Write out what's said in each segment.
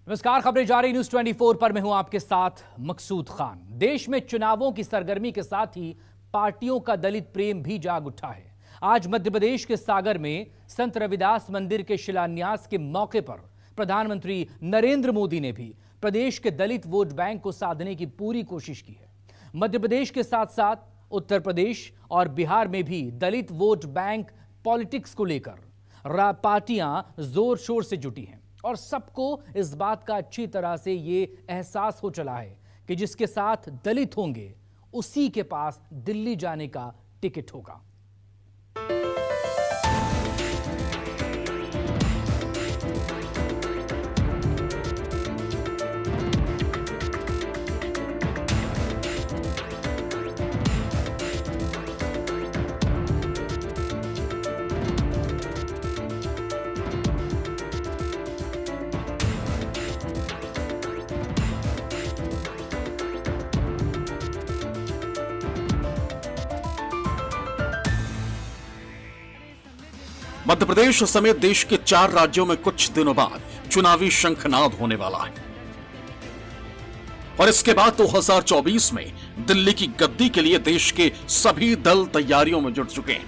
नमस्कार, खबरें जारी न्यूज 24 पर मैं हूं आपके साथ मकसूद खान। देश में चुनावों की सरगर्मी के साथ ही पार्टियों का दलित प्रेम भी जाग उठा है। आज मध्य प्रदेश के सागर में संत रविदास मंदिर के शिलान्यास के मौके पर प्रधानमंत्री नरेंद्र मोदी ने भी प्रदेश के दलित वोट बैंक को साधने की पूरी कोशिश की है। मध्य प्रदेश के साथ साथ उत्तर प्रदेश और बिहार में भी दलित वोट बैंक पॉलिटिक्स को लेकर पार्टियां जोर शोर से जुटी हैं और सबको इस बात का अच्छी तरह से ये एहसास हो चला है कि जिसके साथ दलित होंगे उसी के पास दिल्ली जाने का टिकट होगा। मध्य प्रदेश समेत देश के 4 राज्यों में कुछ दिनों बाद चुनावी शंखनाद होने वाला है और इसके बाद 2024 में दिल्ली की गद्दी के लिए देश के सभी दल तैयारियों में जुट चुके हैं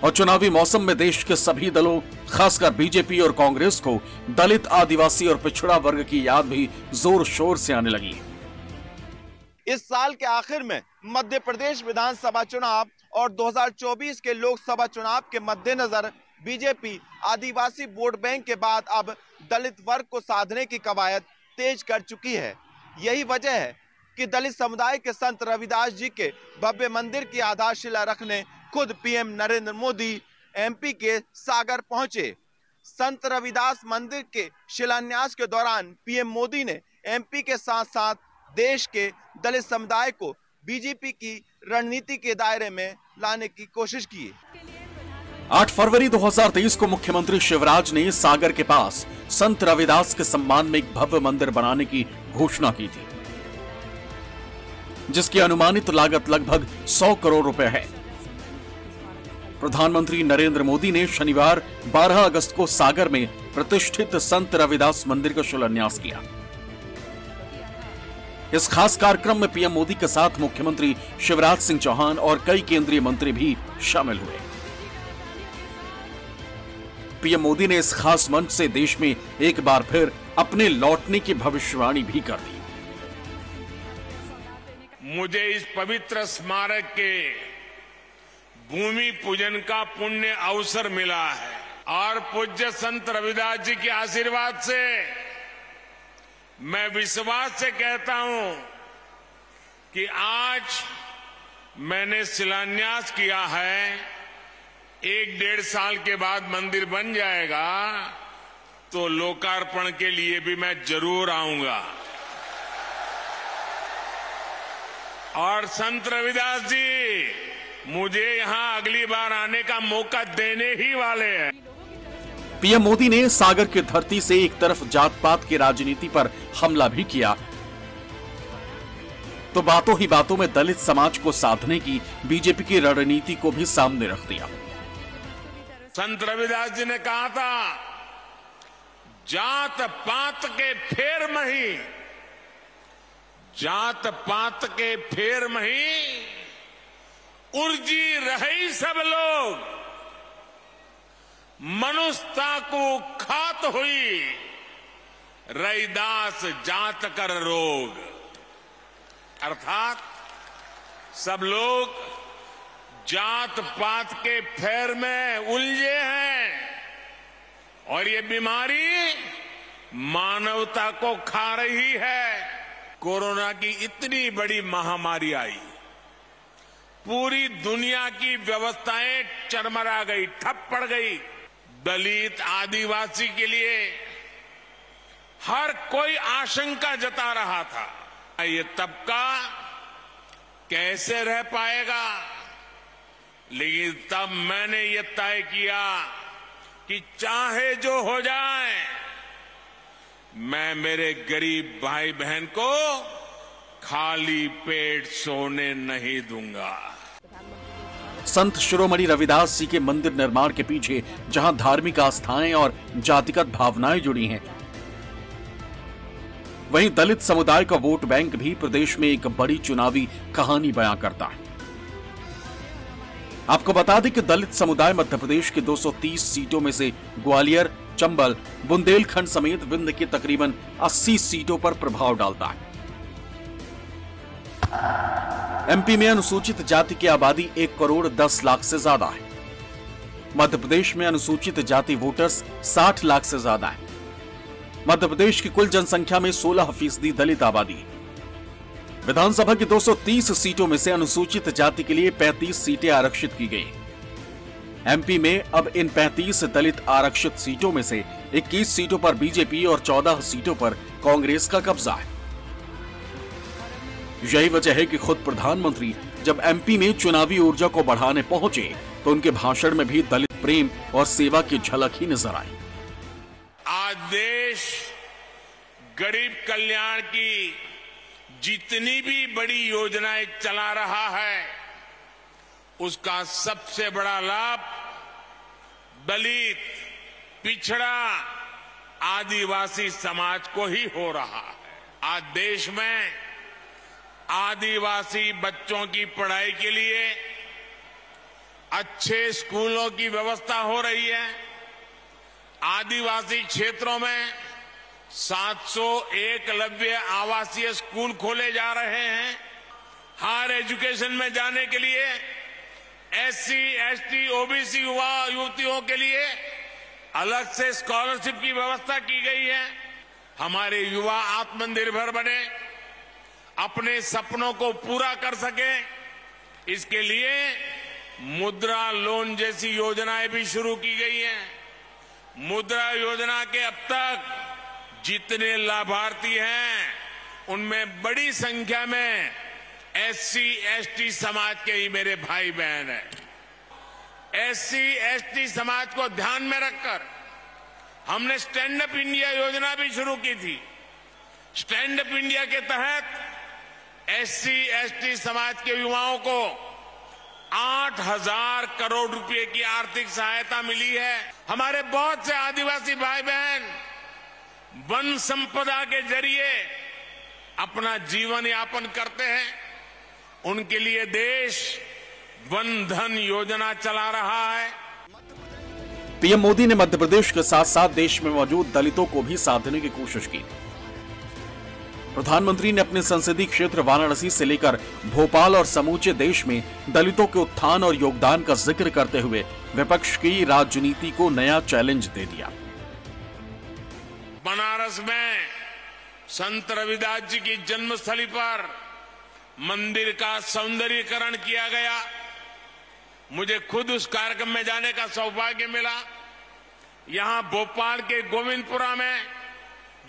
और चुनावी मौसम में देश के सभी दलों, खासकर बीजेपी और कांग्रेस को दलित, आदिवासी और पिछड़ा वर्ग की याद भी जोर शोर से आने लगी है। इस साल के आखिर में मध्य प्रदेश विधानसभा चुनाव और 2024 के लोकसभा चुनाव के मद्देनजर बीजेपी आदिवासी वोट बैंक के बाद अब दलित वर्ग को साधने की कवायद तेज कर चुकी है। यही वजह है कि दलित समुदाय के संत रविदास जी के भव्य मंदिर की आधारशिला रखने खुद पीएम नरेंद्र मोदी एमपी के सागर पहुंचे। संत रविदास मंदिर के शिलान्यास के दौरान पीएम मोदी ने एमपी के साथ साथ देश के दलित समुदाय को बीजेपी की रणनीति के दायरे में लाने की कोशिश की। 8 फरवरी 2023 को मुख्यमंत्री शिवराज ने सागर के पास संत रविदास के सम्मान में एक भव्य मंदिर बनाने की घोषणा की थी, जिसकी अनुमानित लागत लगभग 100 करोड़ रुपए है। प्रधानमंत्री नरेंद्र मोदी ने शनिवार 12 अगस्त को सागर में प्रतिष्ठित संत रविदास मंदिर का शिलान्यास किया। इस खास कार्यक्रम में पीएम मोदी के साथ मुख्यमंत्री शिवराज सिंह चौहान और कई केंद्रीय मंत्री भी शामिल हुए। पीएम मोदी ने इस खास मंच से देश में एक बार फिर अपने लौटने की भविष्यवाणी भी कर दी। मुझे इस पवित्र स्मारक के भूमि पूजन का पुण्य अवसर मिला है और पूज्य संत रविदास जी के आशीर्वाद से मैं विश्वास से कहता हूं कि आज मैंने शिलान्यास किया है, 1-1.5 साल के बाद मंदिर बन जाएगा तो लोकार्पण के लिए भी मैं जरूर आऊंगा। और संत रविदास जी मुझे यहां अगली बार आने का मौका देने ही वाले हैं। पीएम मोदी ने सागर की धरती से एक तरफ जात पात की राजनीति पर हमला भी किया तो बातों ही बातों में दलित समाज को साधने की बीजेपी की रणनीति को भी सामने रख दिया। संत रविदास जी ने कहा था, जात पात के फेर मही, जात पात के फेर मही उर्जी रही सब लोग, मनुष्यता को खात हुई रैदास जात कर रोग। अर्थात सब लोग जात पात के फेर में उलझे हैं और ये बीमारी मानवता को खा रही है। कोरोना की इतनी बड़ी महामारी आई, पूरी दुनिया की व्यवस्थाएं चरमरा गई, ठप पड़ गई। दलित, आदिवासी के लिए हर कोई आशंका जता रहा था ये तबका कैसे रह पाएगा, लेकिन तब मैंने ये तय किया कि चाहे जो हो जाए मैं मेरे गरीब भाई बहन को खाली पेट सोने नहीं दूंगा। संत शिरोमणि रविदास जी के मंदिर निर्माण के पीछे जहां धार्मिक आस्थाएं और जातिगत भावनाएं जुड़ी हैं, वहीं दलित समुदाय का वोट बैंक भी प्रदेश में एक बड़ी चुनावी कहानी बयां करता है। आपको बता दें कि दलित समुदाय मध्य प्रदेश के 230 सीटों में से ग्वालियर, चंबल, बुंदेलखंड समेत विंध्य की तकरीबन 80 सीटों पर प्रभाव डालता है। एमपी में अनुसूचित जाति की आबादी 1 करोड़ 10 लाख से ज्यादा है। मध्य प्रदेश में अनुसूचित जाति वोटर्स 60 लाख से ज्यादा है। मध्य प्रदेश की कुल जनसंख्या में 16% दलित आबादी है। विधानसभा की 230 सीटों में से अनुसूचित जाति के लिए 35 सीटें आरक्षित की गई। एमपी में अब इन 35 दलित आरक्षित सीटों में से 21 सीटों पर बीजेपी और 14 सीटों पर कांग्रेस का कब्जा है। यही वजह है कि खुद प्रधानमंत्री जब एमपी में चुनावी ऊर्जा को बढ़ाने पहुंचे तो उनके भाषण में भी दलित प्रेम और सेवा की झलक ही नजर आई। आज देश गरीब कल्याण की जितनी भी बड़ी योजनाएं चला रहा है, उसका सबसे बड़ा लाभ दलित, पिछड़ा, आदिवासी समाज को ही हो रहा है। आज देश में आदिवासी बच्चों की पढ़ाई के लिए अच्छे स्कूलों की व्यवस्था हो रही है। आदिवासी क्षेत्रों में 700 एकलव्य आवासीय स्कूल खोले जा रहे हैं। हायर एजुकेशन में जाने के लिए एससी, एसटी, ओबीसी युवा युवतियों के लिए अलग से स्कॉलरशिप की व्यवस्था की गई है। हमारे युवा आत्मनिर्भर बने, अपने सपनों को पूरा कर सके, इसके लिए मुद्रा लोन जैसी योजनाएं भी शुरू की गई हैं। मुद्रा योजना के अब तक जितने लाभार्थी हैं, उनमें बड़ी संख्या में एससी, एसटी समाज के ही मेरे भाई बहन हैं। एससी, एसटी समाज को ध्यान में रखकर हमने स्टैंड अप इंडिया योजना भी शुरू की थी। स्टैंड अप इंडिया के तहत एससी, एसटी समाज के युवाओं को 8,000 करोड़ रुपए की आर्थिक सहायता मिली है। हमारे बहुत से आदिवासी भाई बहन वन संपदा के जरिए अपना जीवन यापन करते हैं। उनके लिए देश वन धन योजना चला रहा है। पीएम मोदी ने मध्य प्रदेश के साथ साथ देश में मौजूद दलितों को भी साथ देने की कोशिश की। प्रधानमंत्री ने अपने संसदीय क्षेत्र वाराणसी से लेकर भोपाल और समूचे देश में दलितों के उत्थान और योगदान का जिक्र करते हुए विपक्ष की राजनीति को नया चैलेंज दे दिया। बनारस में संत रविदास जी की जन्मस्थली पर मंदिर का सौंदर्यीकरण किया गया। मुझे खुद उस कार्यक्रम में जाने का सौभाग्य मिला। यहां भोपाल के गोविंदपुरा में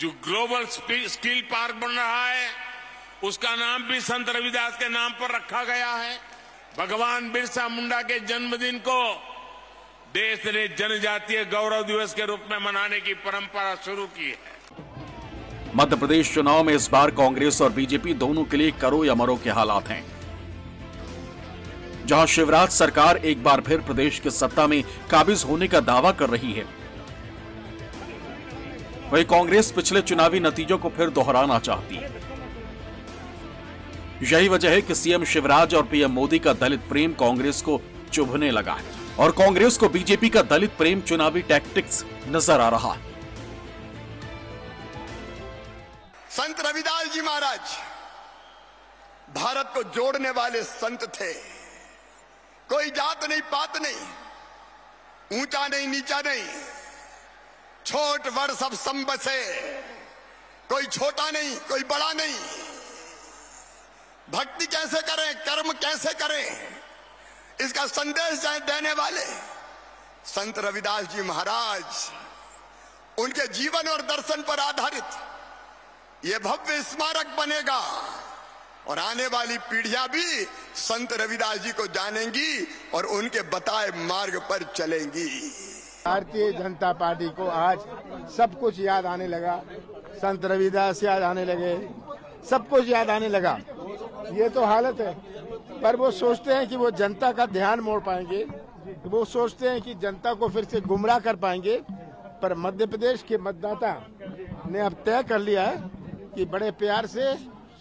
जो ग्लोबल स्किल पार्क बन रहा है, उसका नाम भी संत रविदास के नाम पर रखा गया है। भगवान बिरसा मुंडा के जन्मदिन को देश ने जनजातीय गौरव दिवस के रूप में मनाने की परंपरा शुरू की है। मध्य प्रदेश चुनाव में इस बार कांग्रेस और बीजेपी दोनों के लिए करो या मरो के हालात हैं। जहां शिवराज सरकार एक बार फिर प्रदेश की सत्ता में काबिज होने का दावा कर रही है, वहीं कांग्रेस पिछले चुनावी नतीजों को फिर दोहराना चाहती है। यही वजह है कि सीएम शिवराज और पीएम मोदी का दलित प्रेम कांग्रेस को चुभने लगा है और कांग्रेस को बीजेपी का दलित प्रेम चुनावी टैक्टिक्स नजर आ रहा है। संत रविदास जी महाराज भारत को जोड़ने वाले संत थे। कोई जात नहीं, पात नहीं, ऊंचा नहीं, नीचा नहीं, छोट बड़ सब संबसे। कोई छोटा नहीं, कोई बड़ा नहीं। भक्ति कैसे करें, कर्म कैसे करें, इसका संदेश देने वाले संत रविदास जी महाराज, उनके जीवन और दर्शन पर आधारित ये भव्य स्मारक बनेगा और आने वाली पीढ़ियां भी संत रविदास जी को जानेंगी और उनके बताए मार्ग पर चलेंगी। भारतीय जनता पार्टी को आज सब कुछ याद आने लगा, संत रविदास याद आने लगे, सब कुछ याद आने लगा। ये तो हालत है, पर वो सोचते हैं कि वो जनता का ध्यान मोड़ पाएंगे, वो सोचते हैं कि जनता को फिर से गुमराह कर पाएंगे। पर मध्य प्रदेश के मतदाता ने अब तय कर लिया है कि बड़े प्यार से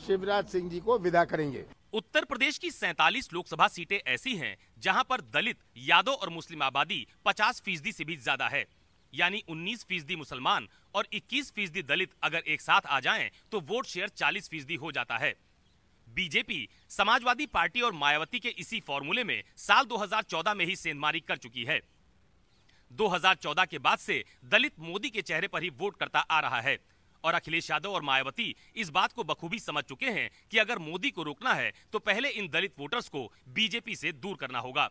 शिवराज सिंह जी को विदा करेंगे। उत्तर प्रदेश की 47 लोकसभा सीटें ऐसी हैं जहां पर दलित, यादव और मुस्लिम आबादी 50% से भी ज्यादा है। यानी 19% मुसलमान और 21% दलित अगर एक साथ आ जाएं तो वोट शेयर 40% हो जाता है। बीजेपी, समाजवादी पार्टी और मायावती के इसी फॉर्मूले में साल 2014 में ही सेंधमारी कर चुकी है। 2014 के बाद से दलित मोदी के चेहरे पर ही वोट करता आ रहा है और अखिलेश यादव और मायावती इस बात को बखूबी समझ चुके हैं कि अगर मोदी को रोकना है तो पहले इन दलित वोटर्स को बीजेपी से दूर करना होगा।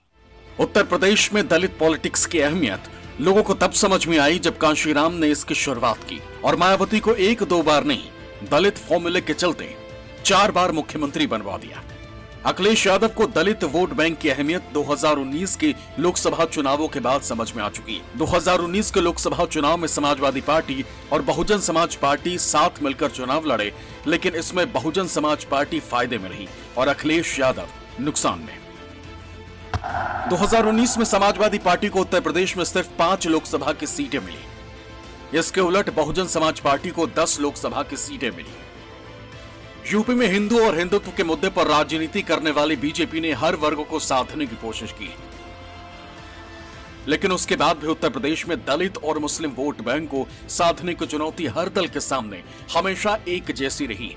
उत्तर प्रदेश में दलित पॉलिटिक्स की अहमियत लोगों को तब समझ में आई जब कांशीराम ने इसकी शुरुआत की और मायावती को 1-2 बार नहीं दलित फॉर्मूले के चलते 4 बार मुख्यमंत्री बनवा दिया। अखिलेश यादव को दलित वोट बैंक की अहमियत 2019 के लोकसभा चुनावों के बाद समझ में आ चुकी है। 2019 के लोकसभा चुनाव में समाजवादी पार्टी और बहुजन समाज पार्टी साथ मिलकर चुनाव लड़े, लेकिन इसमें बहुजन समाज पार्टी फायदे में रही और अखिलेश यादव नुकसान में। 2019 में समाजवादी पार्टी को उत्तर प्रदेश में सिर्फ 5 लोकसभा की सीटें मिली। इसके उलट बहुजन समाज पार्टी को 10 लोकसभा की सीटें मिली। यूपी में हिंदू और हिंदुत्व के मुद्दे पर राजनीति करने वाली बीजेपी ने हर वर्ग को साधने की कोशिश की, लेकिन उसके बाद भी उत्तर प्रदेश में दलित और मुस्लिम वोट बैंक को साधने की चुनौती हर दल के सामने हमेशा एक जैसी रही।